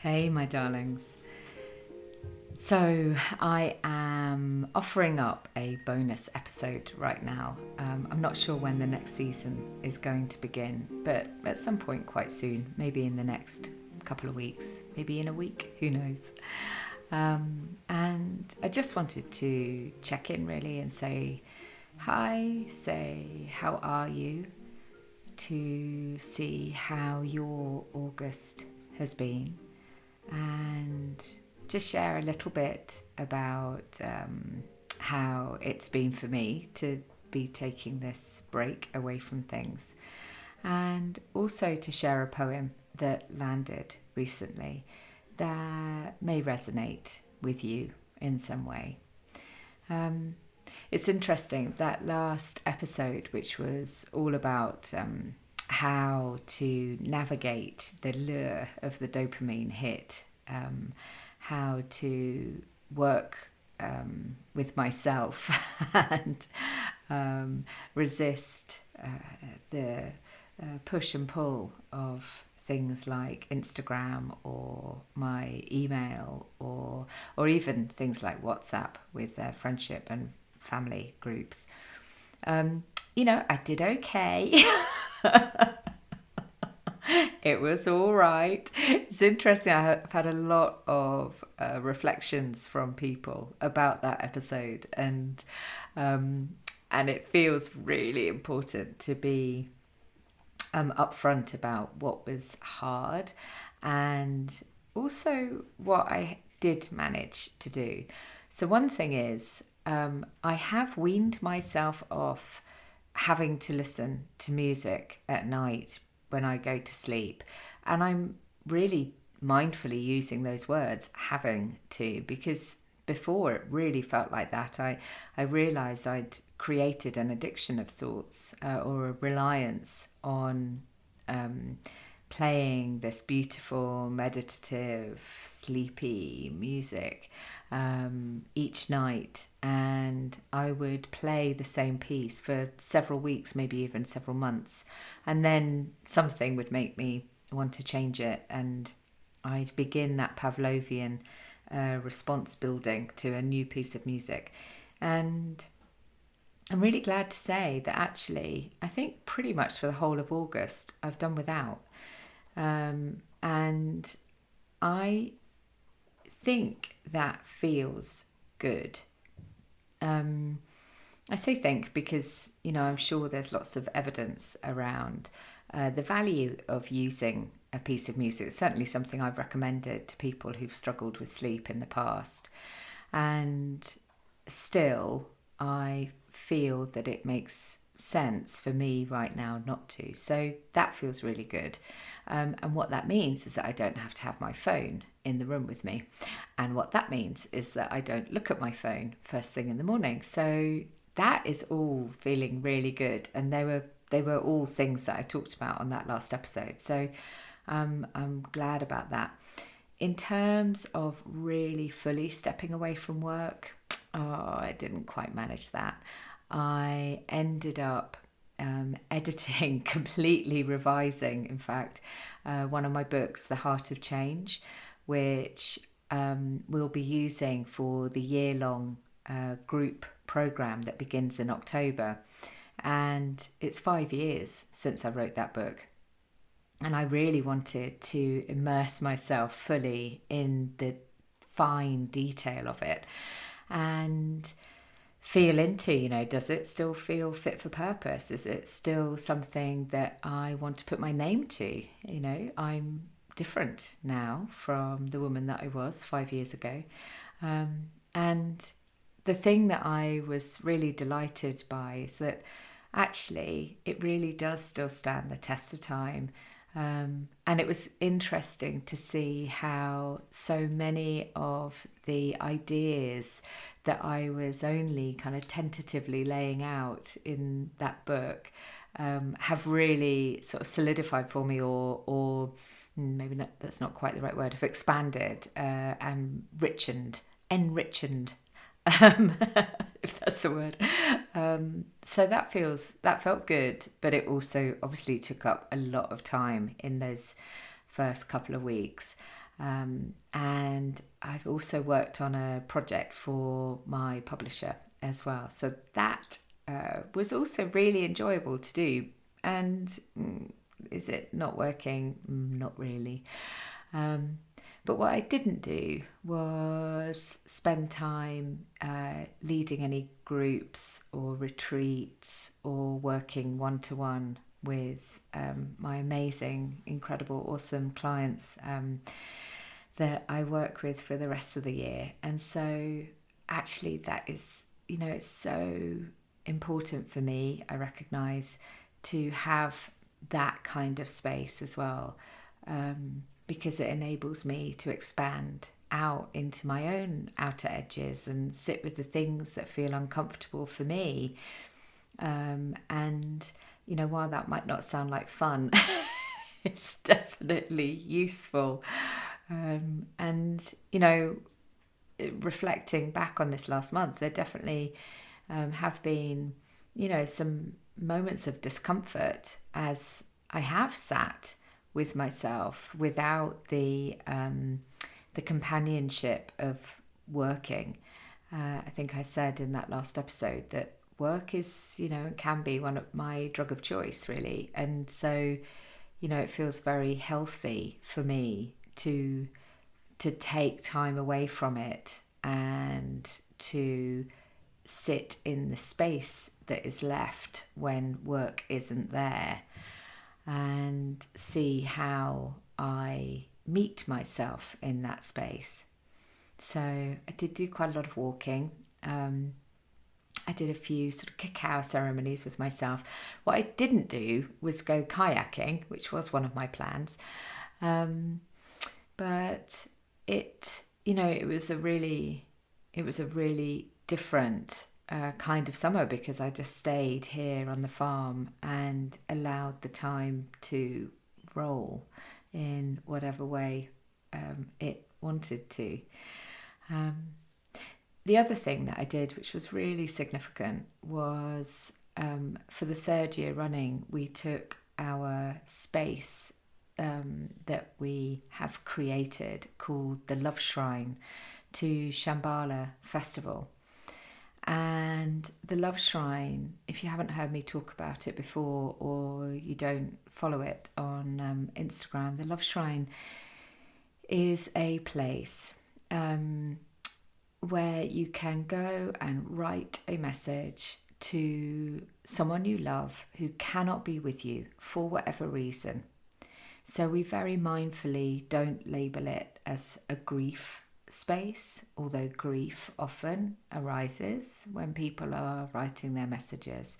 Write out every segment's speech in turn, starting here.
Hey, my darlings. So, I am offering up a bonus episode right now. I'm not sure when the next season is going to begin, but at some point quite soon, maybe in the next couple of weeks, maybe in a week, who knows. And I just wanted to check in really and say hi, say how are you, to see how your August has been, and just share a little bit about how it's been for me to be taking this break away from things, and also to share a poem that landed recently that may resonate with you in some way. Um, it's interesting that last episode, which was all about how to navigate the lure of the dopamine hit, how to work with myself and resist the push and pull of things like Instagram or my email or even things like WhatsApp with friendship and family groups. I did okay. It was all right. It's interesting. I've had a lot of reflections from people about that episode, and it feels really important to be upfront about what was hard and also what I did manage to do. So one thing is, I have weaned myself off having to listen to music at night when I go to sleep. And I'm really mindfully using those words, having to, because before it really felt like that. I realised I'd created an addiction of sorts, or a reliance on playing this beautiful, meditative, sleepy music each night. And I would play the same piece for several weeks, maybe even several months. And then something would make me want to change it. And I'd begin that Pavlovian response building to a new piece of music. And I'm really glad to say that actually, I think pretty much for the whole of August, I've done without. And I think that feels good. I say think because, I'm sure there's lots of evidence around the value of using a piece of music. It's certainly something I've recommended to people who've struggled with sleep in the past. And still, I feel that it makes sense for me right now not to. So that feels really good. And what that means is that I don't have to have my phone in the room with me. And what that means is that I don't look at my phone first thing in the morning. So that is all feeling really good. And they were all things that I talked about on that last episode. So I'm glad about that. In terms of really fully stepping away from work, I didn't quite manage that. I ended up editing, completely revising, in fact, one of my books, The Heart of Change, which we'll be using for the year-long group program that begins in October. And it's 5 years since I wrote that book. And I really wanted to immerse myself fully in the fine detail of it and feel into, does it still feel fit for purpose? Is it still something that I want to put my name to? I'm different now from the woman that I was 5 years ago. And the thing that I was really delighted by is that actually it really does still stand the test of time. And it was interesting to see how so many of the ideas that I was only kind of tentatively laying out in that book have really sort of solidified for me, or maybe that's not quite the right word, have expanded and enrichened, if that's a word. So that felt good, but it also obviously took up a lot of time in those first couple of weeks. And I've also worked on a project for my publisher as well. So that was also really enjoyable to do. And is it not working? Not really. But what I didn't do was spend time leading any groups or retreats or working one-to-one with my amazing, incredible, awesome clients that I work with for the rest of the year. And so actually that is, it's so important for me, I recognise, to have that kind of space as well, because it enables me to expand out into my own outer edges and sit with the things that feel uncomfortable for me. And, while that might not sound like fun, it's definitely useful. And, reflecting back on this last month, there definitely have been, some moments of discomfort as I have sat with myself without the companionship of working. I think I said in that last episode that work is, can be one of my drug of choice, really. And so, it feels very healthy for me to take time away from it and to sit in the space that is left when work isn't there, and see how I meet myself in that space. So I did do quite a lot of walking. I did a few sort of cacao ceremonies with myself. What I didn't do was go kayaking, which was one of my plans. But it was a really different kind of summer, because I just stayed here on the farm and allowed the time to roll in whatever way it wanted to. The other thing that I did, which was really significant, was for the third year running, we took our space that we have created called the Love Shrine to Shambala Festival. And the Love Shrine, if you haven't heard me talk about it before or you don't follow it on Instagram, the Love Shrine is a place where you can go and write a message to someone you love who cannot be with you for whatever reason. So we very mindfully don't label it as a grief space, although grief often arises when people are writing their messages.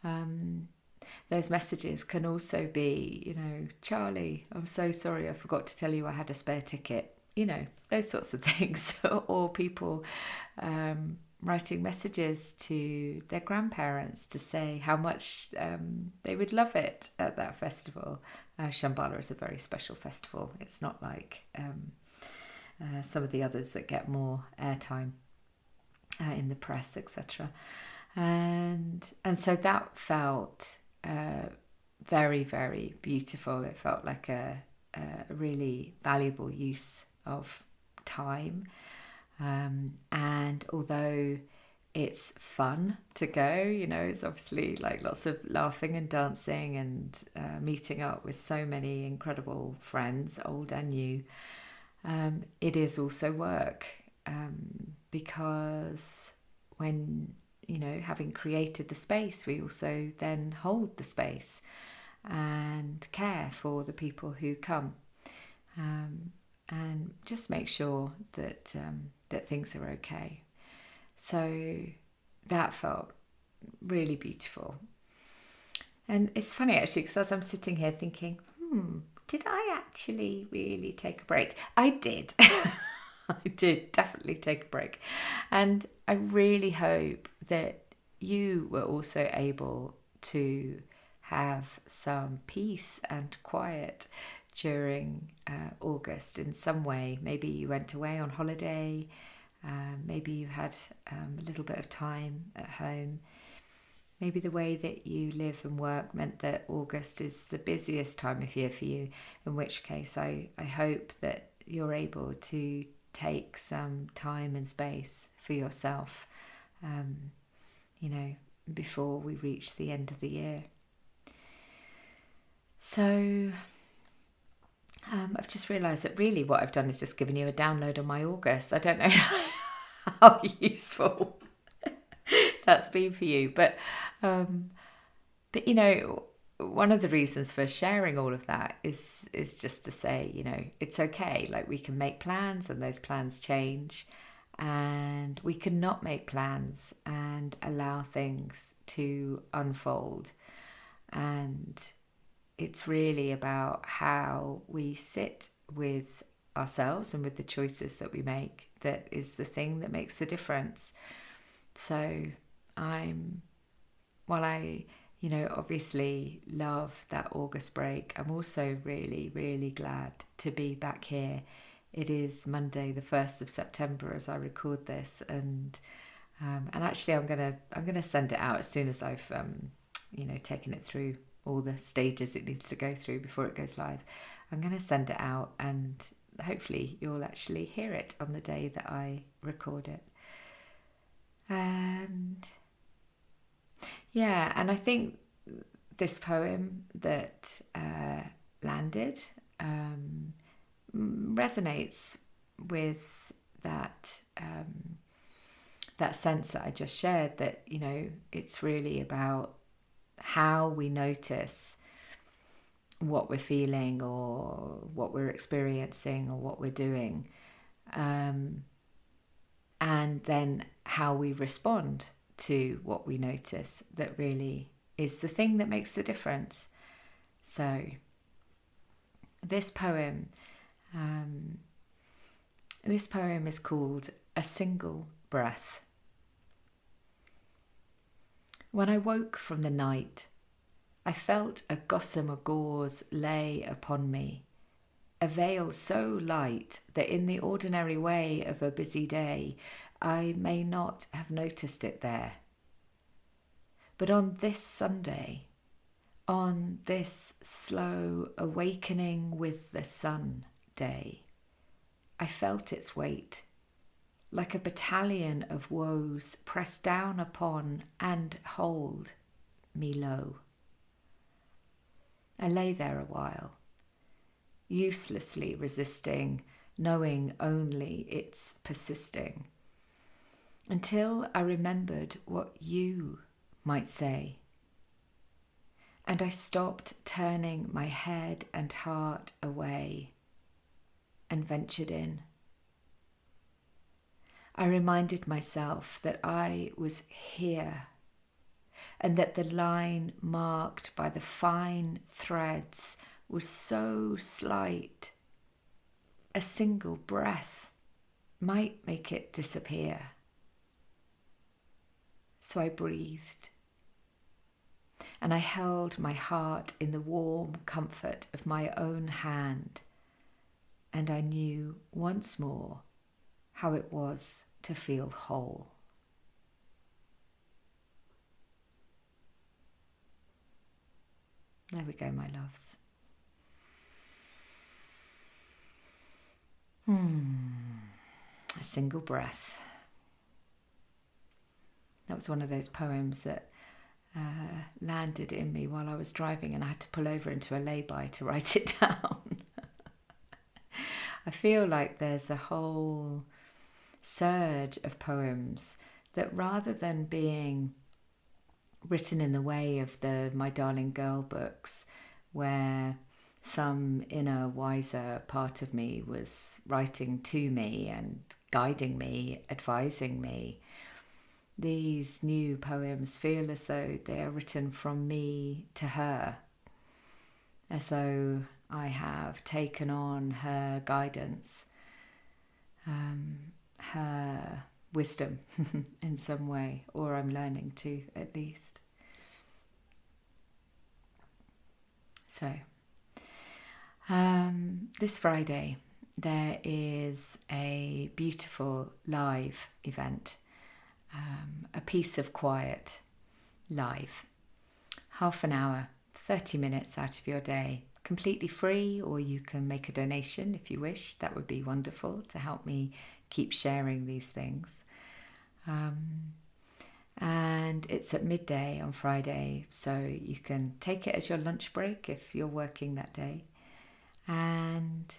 Those messages can also be, Charlie, I'm so sorry, I forgot to tell you I had a spare ticket. Those sorts of things. Or people writing messages to their grandparents to say how much they would love it at that festival. Shambala is a very special festival. It's not like some of the others that get more airtime in the press, etc. And so that felt very, very beautiful. It felt like a really valuable use of time. And although it's fun to go, it's obviously like lots of laughing and dancing and meeting up with so many incredible friends, old and new. It is also work, because when, having created the space, we also then hold the space and care for the people who come, and just make sure that that things are okay. So that felt really beautiful. And it's funny actually, because as I'm sitting here thinking, did I actually really take a break? I did. I did definitely take a break. And I really hope that you were also able to have some peace and quiet during August in some way. Maybe you went away on holiday. Maybe you had a little bit of time at home. Maybe the way that you live and work meant that August is the busiest time of year for you, in which case I hope that you're able to take some time and space for yourself, before we reach the end of the year. So I've just realised that really what I've done is just given you a download on my August. I don't know how useful that's been for you, but one of the reasons for sharing all of that is just to say, it's okay. Like, we can make plans and those plans change, and we can not make plans and allow things to unfold. And it's really about how we sit with ourselves and with the choices that we make that is the thing that makes the difference. So while I obviously love that August break, I'm also really, really glad to be back here. It is Monday, the 1st of September, as I record this, and actually I'm gonna send it out as soon as I've taken it through all the stages it needs to go through before it goes live. I'm going to send it out, and hopefully you'll actually hear it on the day that I record it. And I think this poem that landed resonates with that sense that I just shared, that it's really about how we notice what we're feeling or what we're experiencing or what we're doing, and then how we respond to what we notice that really is the thing that makes the difference. So this poem is called A Single Breath. When I woke from the night, I felt a gossamer gauze lay upon me, a veil so light that in the ordinary way of a busy day, I may not have noticed it there. But on this Sunday, on this slow awakening with the sun day, I felt its weight, like a battalion of woes pressed down upon and hold me low. I lay there a while, uselessly resisting, knowing only its persisting, until I remembered what you might say. And I stopped turning my head and heart away and ventured in. I reminded myself that I was here, and that the line marked by the fine threads was so slight, a single breath might make it disappear. So I breathed, and I held my heart in the warm comfort of my own hand, and I knew once more how it was to feel whole. There we go, my loves. A single breath. That was one of those poems that landed in me while I was driving, and I had to pull over into a lay-by to write it down. I feel like there's a whole surge of poems that, rather than being written in the way of the My Darling Girl books, where some inner wiser part of me was writing to me and guiding me, advising me, these new poems feel as though they are written from me to her, as though I have taken on her guidance, her wisdom in some way, or I'm learning to, at least. So, this Friday there is a beautiful live event, a Piece of Quiet live, half an hour, 30 minutes out of your day, completely free, or you can make a donation if you wish. That would be wonderful to help me keep sharing these things. And it's at midday on Friday, so you can take it as your lunch break if you're working that day. And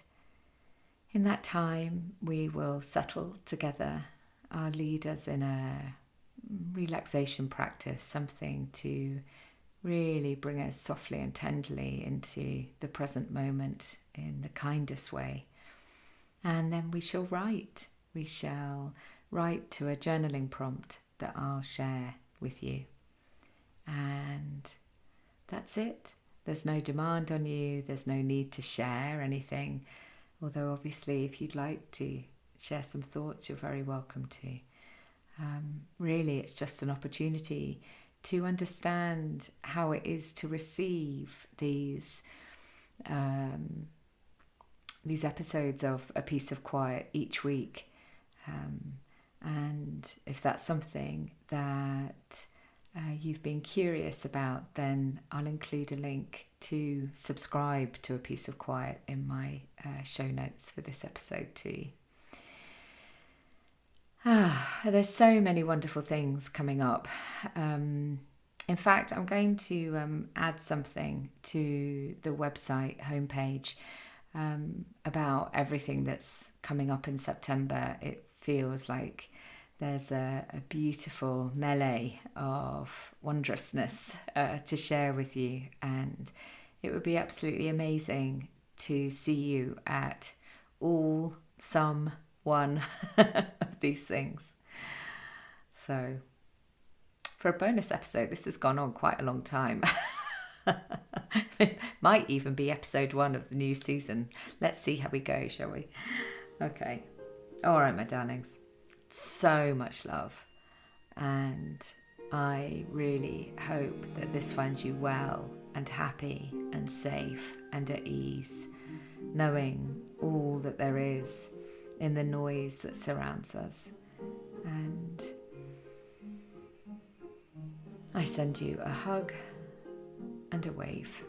in that time, we will settle together. I'll lead us in a relaxation practice, something to really bring us softly and tenderly into the present moment in the kindest way. And then we shall write. We shall write to a journaling prompt that I'll share with you. And that's it. There's no demand on you. There's no need to share anything. Although obviously if you'd like to share some thoughts, you're very welcome to. Really, it's just an opportunity to understand how it is to receive these episodes of A Piece of Quiet each week. And if that's something that you've been curious about, then I'll include a link to subscribe to A Piece of Quiet in my show notes for this episode too. There's so many wonderful things coming up. In fact, I'm going to add something to the website homepage about everything that's coming up in September. It feels like there's a beautiful melee of wondrousness to share with you, and it would be absolutely amazing to see you at all, some, one of these things. So for a bonus episode, this has gone on quite a long time. It might even be episode 1 of the new season. Let's see how we go, shall we? Okay. All right, my darlings. So much love. And I really hope that this finds you well and happy and safe and at ease, knowing all that there is in the noise that surrounds us. And I send you a hug and a wave.